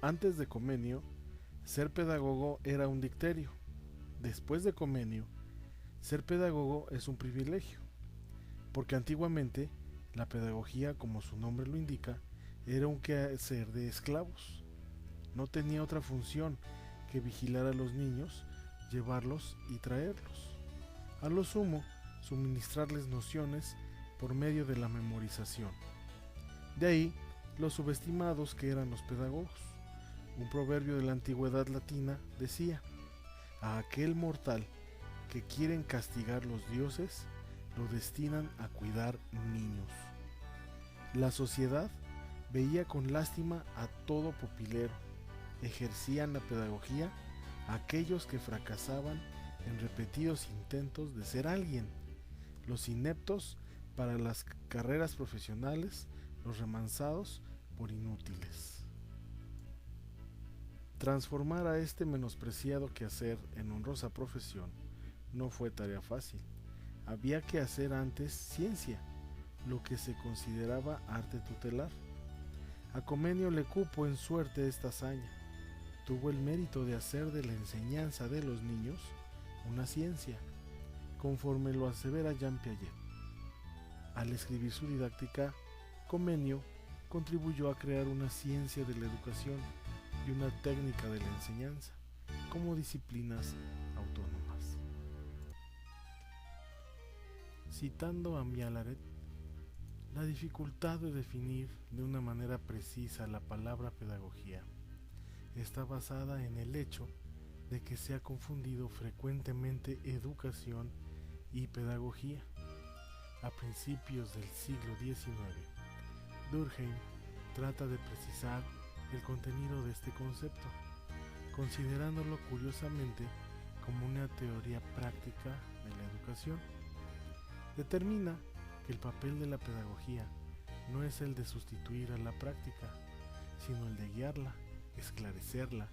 Antes de Comenio, ser pedagogo era un dicterio. Después de Comenio, ser pedagogo es un privilegio, porque antiguamente la pedagogía, como su nombre lo indica, era un quehacer de esclavos. No tenía otra función que vigilar a los niños, llevarlos y traerlos. A lo sumo, suministrarles nociones por medio de la memorización. De ahí los subestimados que eran los pedagogos. Un proverbio de la antigüedad latina decía: a aquel mortal que quieren castigar los dioses, lo destinan a cuidar niños. La sociedad veía con lástima a todo pupilero. Ejercían la pedagogía aquellos que fracasaban en repetidos intentos de ser alguien, los ineptos para las carreras profesionales, los remansados por inútiles. Transformar a este menospreciado quehacer en honrosa profesión no fue tarea fácil. Había que hacer antes ciencia, lo que se consideraba arte tutelar. A Comenio le cupo en suerte esta hazaña. Tuvo el mérito de hacer de la enseñanza de los niños una ciencia, conforme lo asevera Jean Piaget. Al escribir su didáctica, Comenio contribuyó a crear una ciencia de la educación y una técnica de la enseñanza como disciplinas autónomas. Citando a Mialaret, la dificultad de definir de una manera precisa la palabra pedagogía está basada en el hecho de que se ha confundido frecuentemente educación y pedagogía. A principios del siglo XIX, Durkheim trata de precisar el contenido de este concepto, considerándolo curiosamente como una teoría práctica de la educación. Determina que el papel de la pedagogía no es el de sustituir a la práctica, sino el de guiarla, esclarecerla,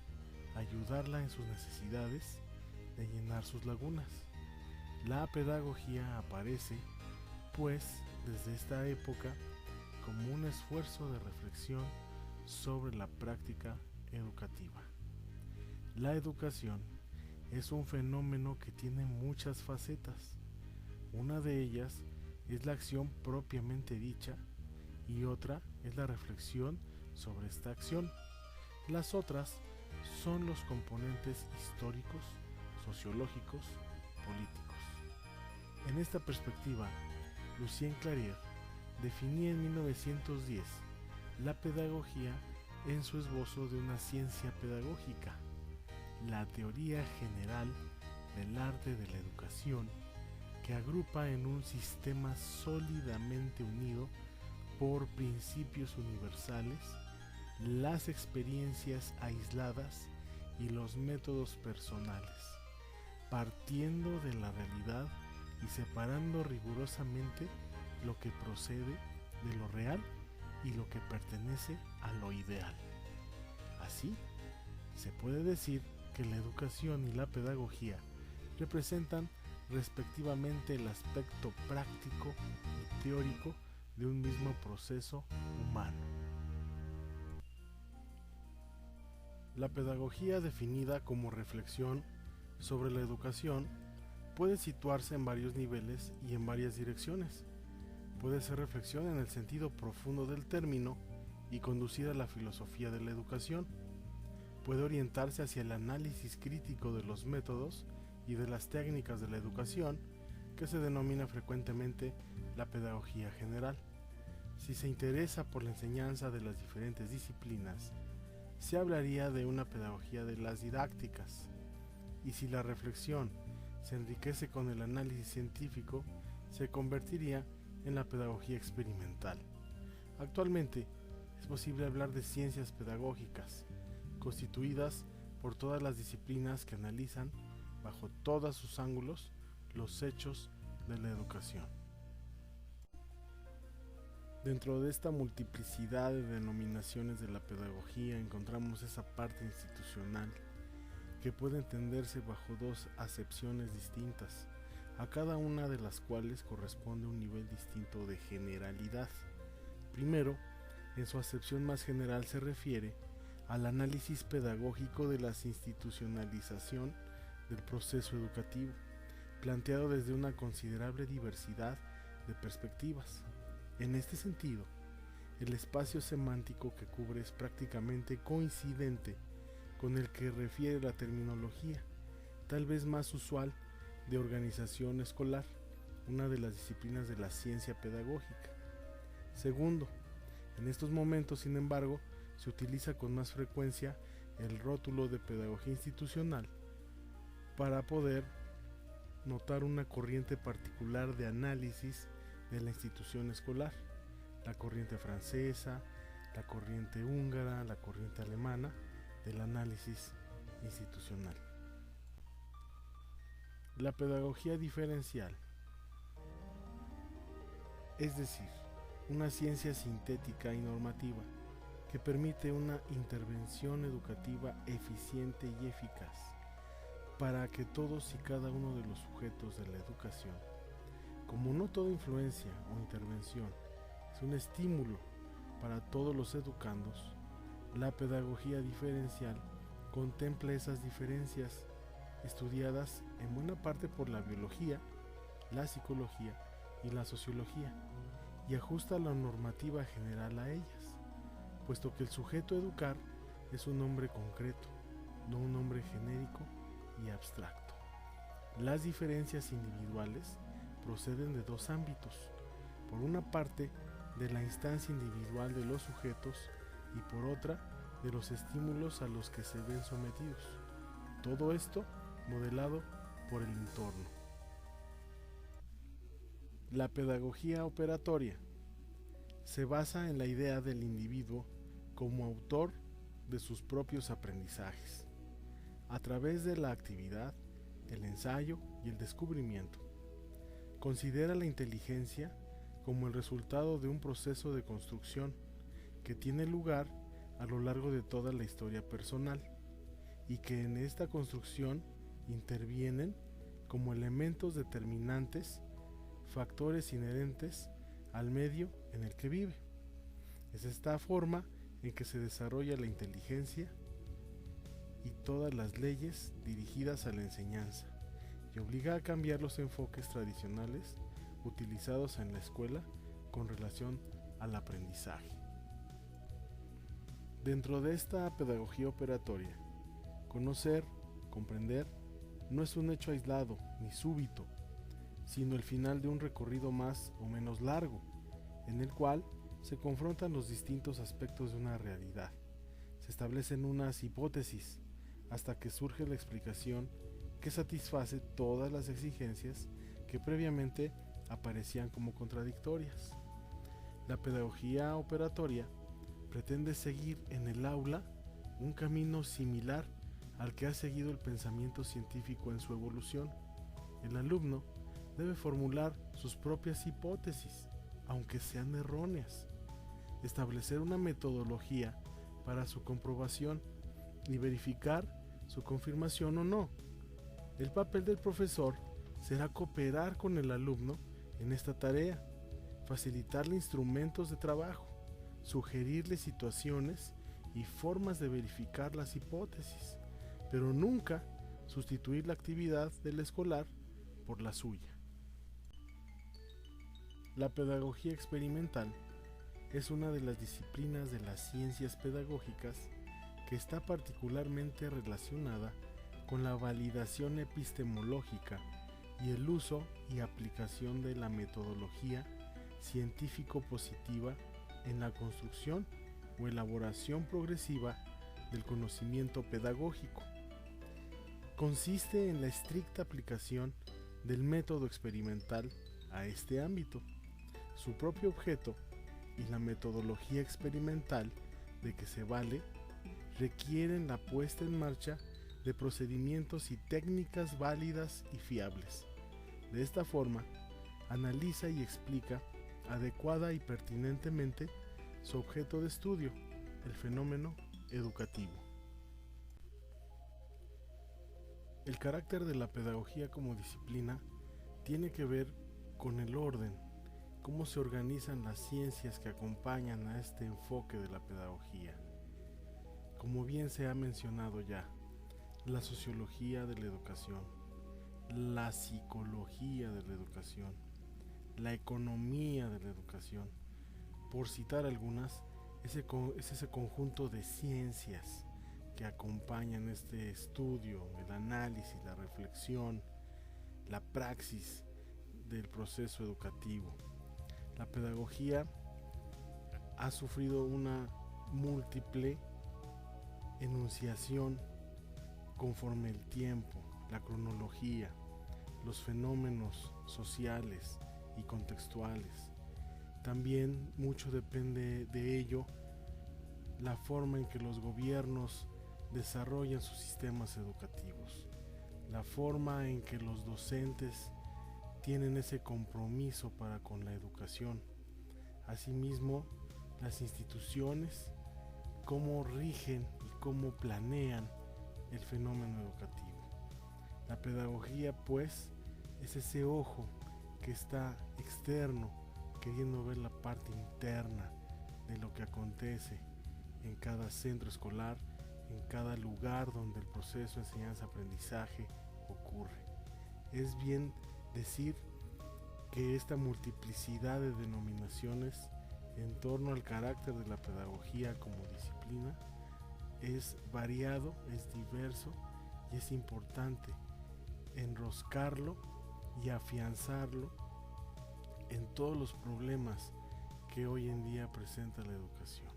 ayudarla en sus necesidades, de llenar sus lagunas. La pedagogía aparece, pues, desde esta época como un esfuerzo de reflexión sobre la práctica educativa. La educación es un fenómeno que tiene muchas facetas. Una de ellas es la acción propiamente dicha y otra es la reflexión sobre esta acción. Las otras son los componentes históricos, sociológicos, políticos. En esta perspectiva, Lucien Clarier definía en 1910 la pedagogía en su esbozo de una ciencia pedagógica, la teoría general del arte de la educación, que agrupa en un sistema sólidamente unido por principios universales las experiencias aisladas y los métodos personales, partiendo de la realidad y separando rigurosamente lo que procede de lo real y lo que pertenece a lo ideal. Así, se puede decir que la educación y la pedagogía representan respectivamente el aspecto práctico y teórico de un mismo proceso humano. La pedagogía, definida como reflexión sobre la educación, puede situarse en varios niveles y en varias direcciones. Puede ser reflexión en el sentido profundo del término y conducir a la filosofía de la educación. Puede orientarse hacia el análisis crítico de los métodos y de las técnicas de la educación, que se denomina frecuentemente la pedagogía general. Si se interesa por la enseñanza de las diferentes disciplinas, se hablaría de una pedagogía de las didácticas. Y si la reflexión se enriquece con el análisis científico, se convertiría en la pedagogía experimental. Actualmente es posible hablar de ciencias pedagógicas, constituidas por todas las disciplinas que analizan, bajo todos sus ángulos, los hechos de la educación. Dentro de esta multiplicidad de denominaciones de la pedagogía encontramos esa parte institucional que puede entenderse bajo dos acepciones distintas, a cada una de las cuales corresponde un nivel distinto de generalidad. Primero, en su acepción más general se refiere al análisis pedagógico de la institucionalización del proceso educativo, planteado desde una considerable diversidad de perspectivas. En este sentido, el espacio semántico que cubre es prácticamente coincidente con el que refiere la terminología, tal vez más usual, de organización escolar, una de las disciplinas de la ciencia pedagógica. Segundo, en estos momentos, sin embargo, se utiliza con más frecuencia el rótulo de pedagogía institucional para poder notar una corriente particular de análisis de la institución escolar, la corriente francesa, la corriente húngara, la corriente alemana del análisis institucional. La pedagogía diferencial, es decir, una ciencia sintética y normativa que permite una intervención educativa eficiente y eficaz para que todos y cada uno de los sujetos de la educación, como no toda influencia o intervención es un estímulo para todos los educandos, la pedagogía diferencial contempla esas diferencias estudiadas en buena parte por la biología, la psicología y la sociología, y ajusta la normativa general a ellas, puesto que el sujeto a educar es un nombre concreto, no un nombre genérico y abstracto. Las diferencias individuales proceden de dos ámbitos: por una parte de la instancia individual de los sujetos y por otra de los estímulos a los que se ven sometidos. Todo esto modelado por el entorno. La pedagogía operatoria se basa en la idea del individuo como autor de sus propios aprendizajes, a través de la actividad, el ensayo y el descubrimiento. Considera la inteligencia como el resultado de un proceso de construcción que tiene lugar a lo largo de toda la historia personal y que en esta construcción intervienen como elementos determinantes factores inherentes al medio en el que vive. Es esta forma en que se desarrolla la inteligencia y todas las leyes dirigidas a la enseñanza y obliga a cambiar los enfoques tradicionales utilizados en la escuela con relación al aprendizaje. Dentro de esta pedagogía operatoria, conocer, comprender, no es un hecho aislado ni súbito, sino el final de un recorrido más o menos largo, en el cual se confrontan los distintos aspectos de una realidad. Se establecen unas hipótesis hasta que surge la explicación que satisface todas las exigencias que previamente aparecían como contradictorias. La pedagogía operatoria pretende seguir en el aula un camino similar al que ha seguido el pensamiento científico en su evolución. El alumno debe formular sus propias hipótesis, aunque sean erróneas, establecer una metodología para su comprobación y verificar su confirmación o no. El papel del profesor será cooperar con el alumno en esta tarea, facilitarle instrumentos de trabajo, sugerirle situaciones y formas de verificar las hipótesis, pero nunca sustituir la actividad del escolar por la suya. La pedagogía experimental es una de las disciplinas de las ciencias pedagógicas que está particularmente relacionada con la validación epistemológica y el uso y aplicación de la metodología científico-positiva en la construcción o elaboración progresiva del conocimiento pedagógico. Consiste en la estricta aplicación del método experimental a este ámbito. Su propio objeto y la metodología experimental de que se vale requieren la puesta en marcha de procedimientos y técnicas válidas y fiables. De esta forma, analiza y explica adecuada y pertinentemente su objeto de estudio, el fenómeno educativo. El carácter de la pedagogía como disciplina tiene que ver con el orden, cómo se organizan las ciencias que acompañan a este enfoque de la pedagogía. como bien se ha mencionado ya, la sociología de la educación, la psicología de la educación, la economía de la educación, por citar algunas, es ese conjunto de ciencias que acompañan este estudio, el análisis, la reflexión, la praxis del proceso educativo. La pedagogía ha sufrido una múltiple enunciación conforme el tiempo, la cronología, los fenómenos sociales y contextuales. También mucho depende de ello la forma en que los gobiernos desarrollan sus sistemas educativos, la forma en que los docentes tienen ese compromiso para con la educación. Asimismo, las instituciones, cómo rigen y cómo planean el fenómeno educativo. La pedagogía, pues, es ese ojo que está externo, queriendo ver la parte interna de lo que acontece en cada centro escolar, en cada lugar donde el proceso de enseñanza-aprendizaje ocurre. Es bien decir que esta multiplicidad de denominaciones en torno al carácter de la pedagogía como disciplina es variado, es diverso y es importante enroscarlo y afianzarlo en todos los problemas que hoy en día presenta la educación.